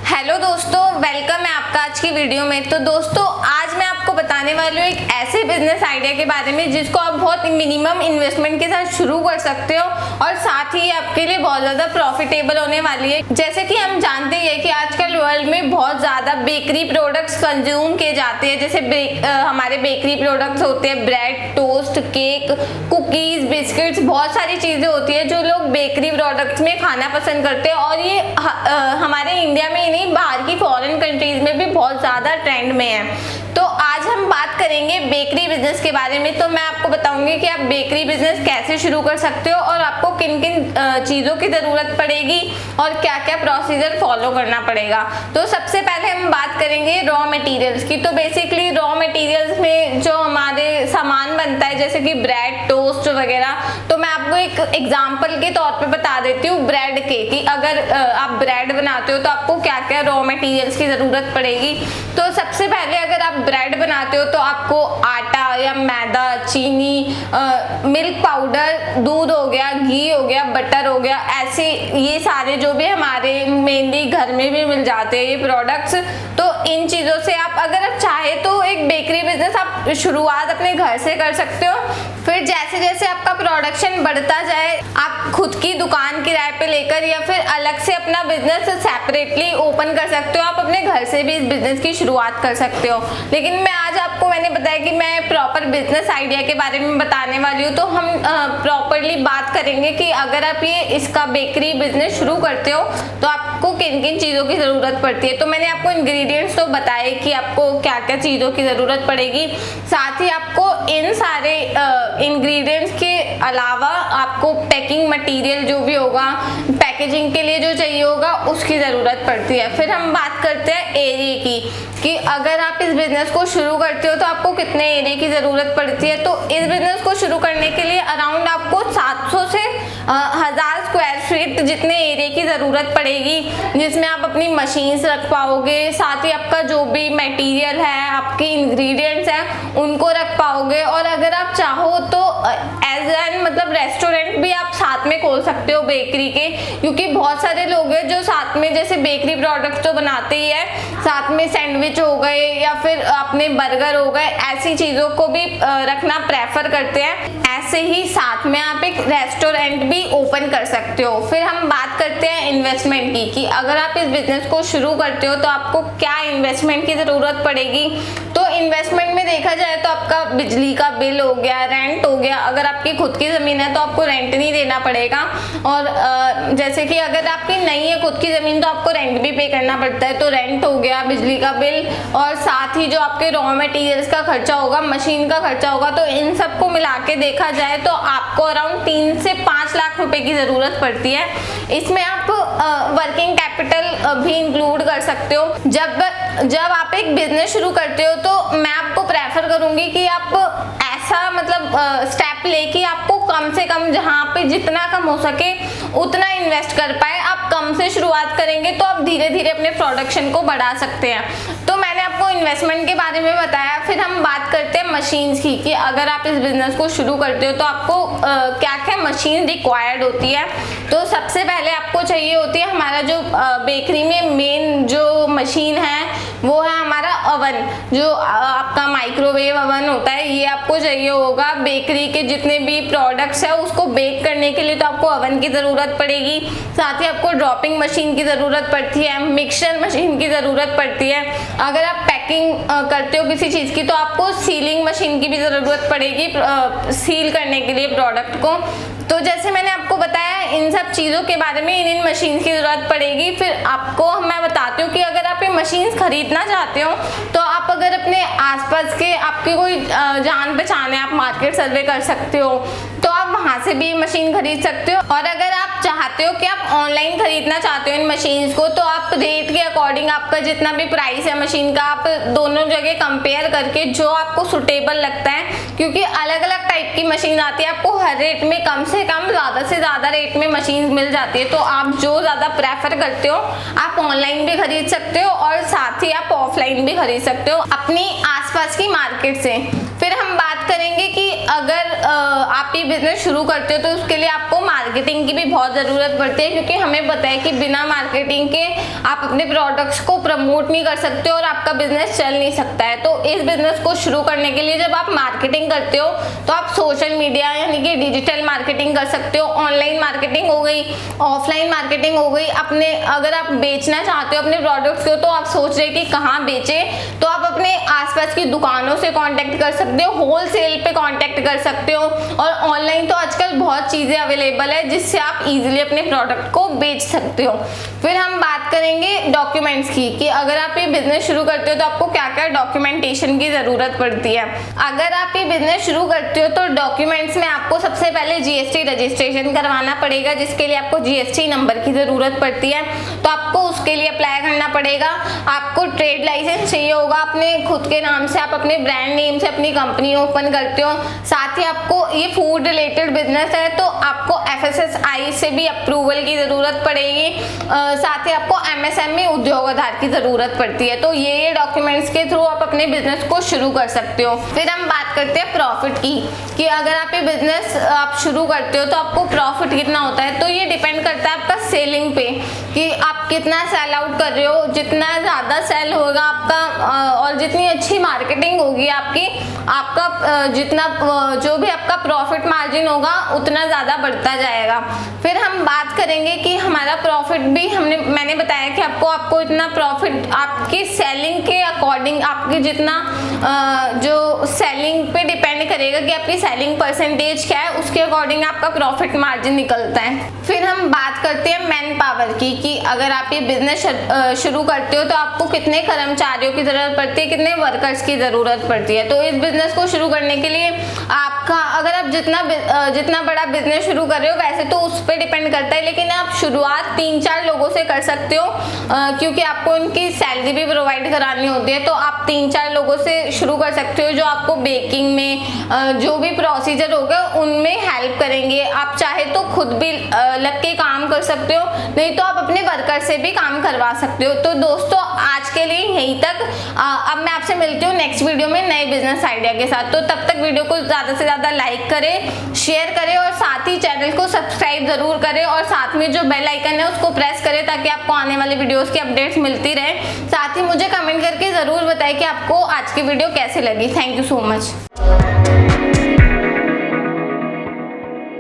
Hello दोस्तों, welcome है आपका आज की वीडियो में। तो दोस्तों, आज मैं आपको बताने वाली हूँ एक ऐसे बिजनेस आइडिया के बारे में जिसको आप बहुत मिनिमम इन्वेस्टमेंट के साथ शुरू कर सकते हो और साथ ही आपके लिए बहुत ज़्यादा प्रॉफिटेबल होने वाली है। जैसे कि हम जानते हैं कि आजकल वर्ल्ड में बहुत ज़्यादा बेकरी प्रोडक्ट्स कंज्यूम किए जाते हैं। जैसे हमारे बेकरी प्रोडक्ट्स होते हैं, bread, toast, cake, cookies, biscuits, बहुत सारी चीज़ें होती है जो लोग बेकरी प्रोडक्ट्स में खाना पसंद करते हैं। और ये हमारे इंडिया में ही नहीं, बाहर की फॉरेन कंट्रीज में भी बहुत ज़्यादा ट्रेंड में है। तो आज हम बात करेंगे बेकरी बिजनेस के बारे में। तो मैं आपको बताऊंगी कि आप बेकरी बिजनेस कैसे शुरू कर सकते हो और आपको किन किन चीज़ों की ज़रूरत पड़ेगी और क्या क्या प्रोसीजर फॉलो करना पड़ेगा। तो सबसे पहले हम बात करेंगे रॉ मटेरियल्स की। तो बेसिकली रॉ मटेरियल्स में जो हमारे सामान बनता है जैसे कि ब्रेड, टोस्ट वगैरह, तो मैं आपको एक एग्जाम्पल के तौर पे बता देती हूँ ब्रेड के, कि अगर आप ब्रेड बनाते हो तो आपको क्या क्या रॉ मटेरियल्स की ज़रूरत पड़ेगी। तो सबसे पहले अगर आप ब्रेड बनाते हो तो आपको आटा या मैदा, चीनी, मिल्क पाउडर, दूध हो गया, घी हो गया, बटर हो गया, ऐसे ये सारे जो भी हमारे मेनली घर में भी मिल जाते हैं ये प्रोडक्ट्स। तो इन चीज़ों से आप अगर आप चाहे तो एक बेकरी बिजनेस आप शुरुआत अपने घर से कर सकते हो। फिर जैसे जैसे आपका प्रोडक्शन बढ़ता जाए आप खुद की दुकान किराए पे लेकर या फिर अलग से अपना बिजनेस सेपरेटली ओपन कर सकते हो। आप अपने घर से भी इस बिजनेस की शुरुआत कर सकते हो। लेकिन मैंने बताया कि मैं प्रॉपर बिजनेस आइडिया के बारे में बताने वाली हूँ। तो हम प्रॉपरली बात करेंगे कि अगर आप इसका बेकरी बिजनेस शुरू करते हो तो आपको किन किन चीज़ों की ज़रूरत पड़ती है। तो मैंने आपको इंग्रेडिएंट्स तो बताए कि आपको क्या क्या चीज़ों की ज़रूरत पड़ेगी। साथ ही आपको इन सारे इंग्रेडिएंट्स के अलावा आपको पैकिंग मटेरियल जो भी होगा, पैकेजिंग के लिए जो चाहिए होगा, उसकी ज़रूरत पड़ती है। फिर हम बात करते हैं एरिया की, कि अगर आप इस बिज़नेस को शुरू करते हो तो आपको कितने एरिया की ज़रूरत पड़ती है। तो इस बिज़नेस को शुरू करने के लिए अराउंड आपको 700 से 1000 स्क्वायर फीट जितने एरिया की ज़रूरत पड़ेगी, जिसमें आप अपनी मशीन्स रख पाओगे। साथ ही आपका जो भी मटेरियल है, आपके इंग्रेडिएंट्स हैं, उनको रख पाओगे। और अगर आप चाहो तो एज एन मतलब रेस्टोरेंट भी आप साथ में खोल सकते हो बेकरी के, क्योंकि बहुत सारे लोग हैं जो साथ में जैसे बेकरी प्रोडक्ट्स तो बनाते ही है, साथ में सैंडविच हो गए या फिर अपने बर्गर हो गए, ऐसी चीज़ों को भी रखना प्रेफर करते हैं। ऐसे ही साथ में आप एक रेस्टोरेंट भी ओपन कर सकते हो। फिर हम बात करते हैं इन्वेस्टमेंट की, कि अगर आप इस बिजनेस को शुरू करते हो तो आपको क्या इन्वेस्टमेंट की ज़रूरत पड़ेगी। तो इन्वेस्टमेंट में देखा जाए तो आपका बिजली का बिल हो गया, रेंट हो गया। अगर आपकी खुद की ज़मीन है तो आपको रेंट नहीं देना पड़ेगा। और जैसे कि अगर आपकी नहीं है खुद की ज़मीन तो आपको रेंट भी पे करना पड़ता है। तो रेंट हो गया, बिजली का बिल, और साथ ही जो आपके रॉ मटेरियल्स का खर्चा होगा, मशीन का खर्चा होगा। तो इन सबको मिला के देखा जाए तो आपको अराउंड 3 से 5 लाख रुपए की ज़रूरत पड़ती है। इसमें आप वर्किंग कैपिटल भी इंक्लूड कर सकते हो। जब आप एक बिजनेस शुरू करते हो तो मैं आपको प्रेफर करूंगी कि आप ऐसा मतलब स्टेप ले कि आपको कम से कम, जहाँ पे जितना कम हो सके उतना इन्वेस्ट कर पाए। आप कम से शुरुआत करेंगे तो आप धीरे धीरे अपने प्रोडक्शन को बढ़ा सकते हैं। तो मैंने आपको इन्वेस्टमेंट के बारे में बताया। फिर हम बात करते हैं मशीन्स की, कि अगर आप इस बिजनेस को शुरू करते हो तो आपको क्या क्या मशीन रिक्वायर्ड होती है। तो सबसे पहले आपको चाहिए होती है हमारा जो बेकरी में मेन जो मशीन है वो है हमारा अवन, जो आपका माइक्रोवेव अवन होता है, ये आपको चाहिए होगा। बेकरी के जितने भी प्रोडक्ट्स है उसको बेक करने के लिए तो आपको अवन की ज़रूरत पड़ेगी। साथ ही आपको ड्रॉपिंग मशीन की ज़रूरत पड़ती है, मिक्सचर मशीन की ज़रूरत पड़ती है। अगर आप पैकिंग करते हो किसी चीज़ की तो आपको सीलिंग मशीन की भी ज़रूरत पड़ेगी सील करने के लिए प्रोडक्ट को। तो जैसे मैंने आपको बताया इन सब चीज़ों के बारे में, इन मशीन्स की ज़रूरत पड़ेगी। फिर आपको मैं बताती हूँ कि अगर आप ये मशीन्स खरीदना चाहते हो तो आप अगर अपने आसपास के आपकी कोई जान पहचान है, आप मार्केट सर्वे कर सकते हो, तो आप वहाँ से भी मशीन खरीद सकते हो। और अगर आप चाहते हो कि आप ऑनलाइन खरीदना चाहते हो इन मशीन्स को, तो आप रेट के अकॉर्डिंग आपका जितना भी प्राइस है मशीन का, आप दोनों जगह कंपेयर करके जो आपको सुटेबल लगता है, क्योंकि अलग अलग टाइप की मशीन आती है, आपको हर रेट में कम से कम ज़्यादा से ज़्यादा रेट में मशीन मिल जाती है। तो आप जो ज़्यादा प्रेफर करते हो आप ऑनलाइन भी खरीद सकते हो और साथ ही आप ऑफलाइन भी खरीद सकते हो अपनी आसपास की मार्केट से। फिर हम बात करेंगे कि अगर आप ये बिजनेस शुरू करते हो तो उसके लिए आपको मार्केटिंग की भी बहुत ज़रूरत पड़ती है, क्योंकि हमें पता है कि बिना मार्केटिंग के आप अपने प्रोडक्ट्स को प्रमोट नहीं कर सकते और आपका बिजनेस चल नहीं सकता है। तो इस बिजनेस को शुरू करने के लिए जब आप मार्केटिंग करते हो तो आप सोशल मीडिया यानी कि डिजिटल मार्केटिंग कर सकते हो, ऑनलाइन मार्केटिंग हो गई, ऑफलाइन मार्केटिंग हो गई। अपने अगर आप बेचना चाहते हो अपने प्रोडक्ट्स को, तो आप सोच रहे कि कहाँ बेचे, तो आप अपने आसपास की दुकानों से कांटेक्ट कर सकते हो, होलसेल पे कांटेक्ट कर सकते हो। और ऑनलाइन तो आजकल बहुत चीज़ें अवेलेबल है जिससे आप इजीली अपने प्रोडक्ट को बेच सकते हो। फिर हम बात करेंगे डॉक्यूमेंट्स की कि अगर आप ये बिजनेस शुरू करते हो तो आपको क्या क्या डॉक्यूमेंटेशन की ज़रूरत पड़ती है। अगर आप ये बिजनेस शुरू करते हो तो डॉक्यूमेंट्स में आपको सबसे पहले जीएसटी रजिस्ट्रेशन करवाना पड़ेगा, जिसके लिए आपको जीएसटी नंबर की ज़रूरत पड़ती है, तो आपको उसके लिए अप्लाई करना पड़ेगा। आपको ट्रेड लाइसेंस चाहिए होगा, अपने खुद के नाम से आप अपने ब्रांड नेम से अपनी कंपनी ओपन करते हो। साथ ही आपको ये फूड रिलेटेड बिजनेस है तो आपको FSSAI से भी अप्रूवल की ज़रूरत पड़ेगी। साथ ही आपको MSME उद्योग आधार की ज़रूरत पड़ती है। तो ये डॉक्यूमेंट्स के थ्रू आप अपने बिजनेस को शुरू कर सकते हो। फिर हम बात करते हैं प्रॉफिट की कि अगर आप ये बिजनेस आप शुरू करते हो तो आपको प्रॉफिट कितना होता है। तो ये डिपेंड करता है आपका सेलिंग पे कि आप कितना सेल आउट कर रहे हो। जितना ज़्यादा सेल होगा आपका और जितनी अच्छी मार्केटिंग होगी आपका जितना जो भी आपका प्रॉफिट मार्जिन होगा उतना ज़्यादा बढ़ता जाएगा। फिर हम बात करेंगे कि हमारा प्रॉफिट भी मैंने बताया कि आपको इतना प्रॉफिट आपकी सेलिंग के अकॉर्डिंग, आपकी जितना जो सेलिंग पे डिपेंड करेगा कि आपकी सेलिंग परसेंटेज क्या है, उसके अकॉर्डिंग आपका प्रॉफिट मार्जिन निकलता है। फिर हम बात करते हैं मैन पावर की कि अगर आप ये बिजनेस शुरू करते हो तो आपको कितने कर्मचारियों की ज़रूरत पड़ती है, कितने वर्कर्स की ज़रूरत पड़ती है। तो इस बिजनेस को शुरू करने के लिए आपका अगर आप जितना बड़ा बिजनेस शुरू कर रहे हो वैसे तो उस पर डिपेंड करता है, लेकिन आप शुरुआत 3-4 लोगों से कर सकते हो क्योंकि आपको उनकी सैलरी भी प्रोवाइड करानी होती है। तो आप 3-4 लोगों से शुरू कर सकते हो जो आपको बेकिंग में जो भी प्रोसीजर होगा उनमें हेल्प करेंगे। आप चाहे तो खुद भी लग के काम कर सकते हो, नहीं तो आप अपने वर्कर से भी काम करवा सकते हो। तो दोस्तों आज के लिए यहीं तक। अब मैं आपसे मिलती हूँ नेक्स्ट वीडियो में नए बिजनेस आइडिया के साथ। तो तब तक वीडियो को ज़्यादा से ज़्यादा लाइक करें, शेयर करें और साथ ही चैनल को सब्सक्राइब ज़रूर करें और साथ में जो बेल आइकन है उसको प्रेस करें ताकि आपको आने वाले वीडियोस की अपडेट्स मिलती रहे। साथ ही मुझे कमेंट करके ज़रूर बताएं कि आपको आज की वीडियो कैसी लगी। Thank you so much.